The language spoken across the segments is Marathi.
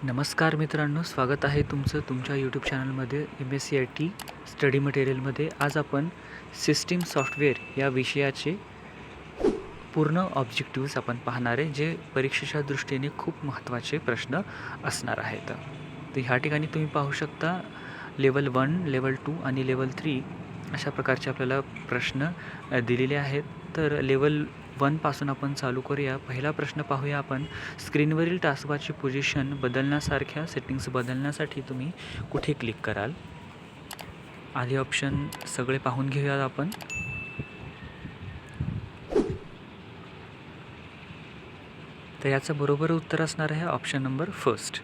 नमस्कार मित्रांनो, स्वागत आहे तुमचं तुमच्या यूट्यूब चॅनलमध्ये MSCIT स्टडी मटेरियलमध्ये. आज आपण सिस्टीम सॉफ्टवेअर या विषयाचे पूर्ण ऑब्जेक्टिव्स आपण पाहणार आहे, जे परीक्षेच्या दृष्टीने खूप महत्त्वाचे प्रश्न असणार आहेत. तर ह्या ठिकाणी तुम्ही पाहू शकता लेवल 1, लेवल 2 आणि लेवल 3 अशा प्रकारचे आपल्याला प्रश्न दिलेले आहेत. तर लेवल 1 पासून आपण चालू करूया. पहिला प्रश्न पाहूया आपण. स्क्रीनवरील टास्कबारची पोझिशन बदलण्यासारख्या सेटिंग्स बदलण्यासाठी तुम्ही कुठे क्लिक कराल? आधी ऑप्शन सगळे पाहून घेऊयात आपण. तर याचं बरोबर उत्तर असणार आहे ऑप्शन नंबर फर्स्ट.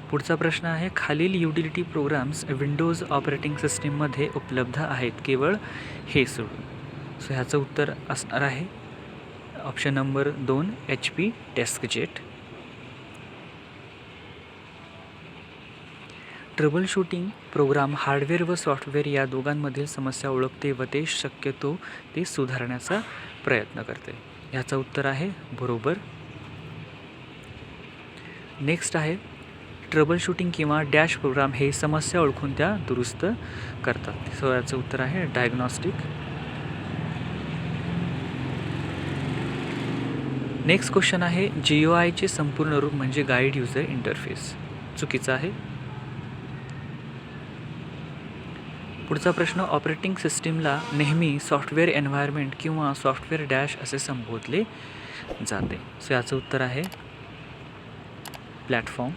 पुढचा प्रश्न आहे, खालील युटिलिटी प्रोग्राम्स विंडोज ऑपरेटिंग सिस्टीममध्ये उपलब्ध आहेत केवळ हे सोडून. सो ह्याचं उत्तर असणार आहे option number 2 HP Deskjet. Troubleshooting program hardware व सॉफ्टवेअर या दोघांमधील समस्या ओळखते व ते शक्यतो ते सुधारण्याचा प्रयत्न करते. ह्याचं उत्तर आहे बरोबर. नेक्स्ट आहे, ट्रबल शूटिंग किंवा डॅश प्रोग्राम हे समस्या ओळखून त्या दुरुस्त करतात. सो याचं उत्तर आहे डायग्नॉस्टिक. नेक्स्ट क्वेश्चन आहे, GUIचे संपूर्ण रूप म्हणजे गाईड युजर इंटरफेस. चुकीचं आहे. पुढचा प्रश्न, ऑपरेटिंग सिस्टीमला नेहमी सॉफ्टवेअर एन्व्हायरमेंट किंवा सॉफ्टवेअर डॅश असे संबोधले जाते. सो याचं उत्तर आहे प्लॅटफॉर्म.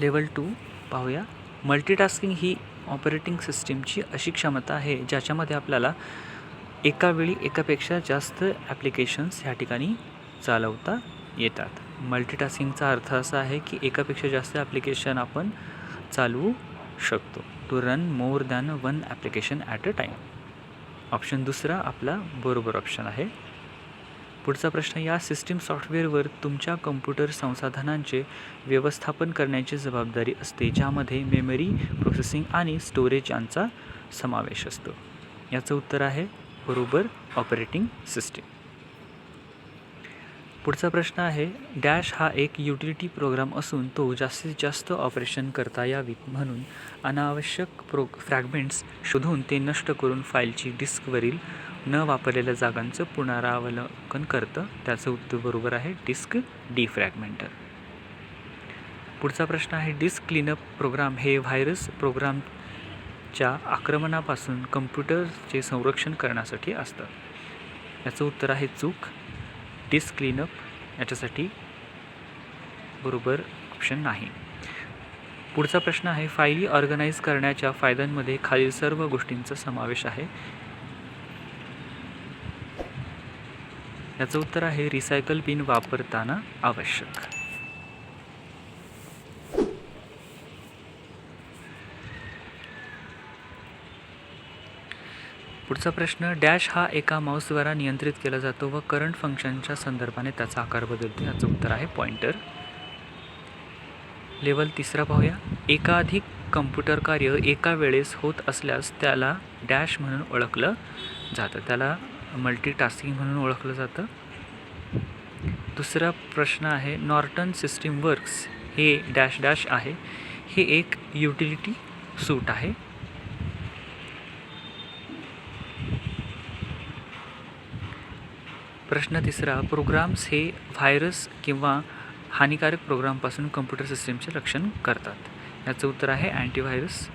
लेवल 2 पाहूया. मल्टीटास्किंग ही ऑपरेटिंग सिस्टीमची अशी क्षमता आहे ज्याच्यामध्ये आपल्याला एका वेळी एकापेक्षा जास्त ॲप्लिकेशन्स ह्या ठिकाणी चालवता येतात. मल्टीटास्किंगचा अर्थ असा आहे की एकापेक्षा जास्त ॲप्लिकेशन आपण चालवू शकतो. To run more than 1 application at a time. Option दुसरा आपला बरोबर ऑप्शन आहे. पुढचा प्रश्न, या सिस्टीम सॉफ्टवेअरवर तुमच्या कम्प्युटर संसाधनांचे व्यवस्थापन करण्याची जबाबदारी असते, ज्यामध्ये मेमरी, प्रोसेसिंग आणि स्टोरेज यांचा समावेश असतो. याचं उत्तर आहे बरोबर ऑपरेटिंग सिस्टीम. पुढचा प्रश्न आहे, डॅश हा एक युटिलिटी प्रोग्राम असून तो जास्तीत जास्त ऑपरेशन करता यावीत म्हणून अनावश्यक फ्रॅगमेंट्स शोधून ते नष्ट करून फाईलची डिस्कवरील न वापरलेल्या जागांचं पुनरावलोकन करतं. त्याचं उत्तर बरोबर आहे डिस्क डिफ्रॅगमेंटर. पुढचा प्रश्न आहे, डिस्क क्लीनअप प्रोग्राम हे व्हायरस प्रोग्रामच्या आक्रमणापासून कम्प्युटरचे संरक्षण करण्यासाठी असतात. याचं उत्तर आहे चूक. डिस्क क्लीनअप याच्यासाठी बरोबर ऑप्शन नाही. पुढचा प्रश्न आहे, फायली ऑर्गनाईज करण्याच्या फायद्यांमध्ये खालील सर्व गोष्टींचा समावेश आहे. याचं उत्तर आहे रिसायकल बिन वापरताना आवश्यक. पुढचा प्रश्न, डॅश हा एका माऊसद्वारा नियंत्रित केला जातो व करंट फंक्शनच्या संदर्भाने त्याचा आकार बदलते. याचं उत्तर आहे पॉइंटर. लेवल 3 पाहूया. एकाधिक कम्प्युटर कार्य एका वेळेस होत असल्यास त्याला डॅश म्हणून ओळखलं जातं. त्याला मल्टीटास्किंग म्हणून ओळखलं जातं. दुसरा प्रश्न आहे, नॉर्टन सिस्टीम वर्क्स हे डॅश डॅश आहे. हे एक युटिलिटी सूट आहे. प्रश्न तिसरा, प्रोग्राम्स हे व्हायरस किंवा हानिकारक प्रोग्रामपासून कम्प्युटर सिस्टीमचे रक्षण करतात. याचं उत्तर आहे अँटीव्हायरस.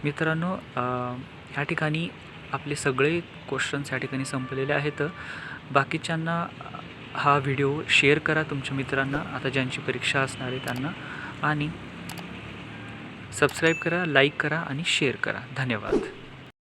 मित्रांनो, ह्या ठिकाणी आपले सगळे क्वेश्चन्स ह्या ठिकाणी संपलेले आहेत. बाकीच्यांना हा व्हिडिओ शेअर करा तुमच्या मित्रांना, आता ज्यांची परीक्षा असणार आहे त्यांना, आणि सबस्क्राईब करा, लाईक करा आणि शेअर करा. धन्यवाद.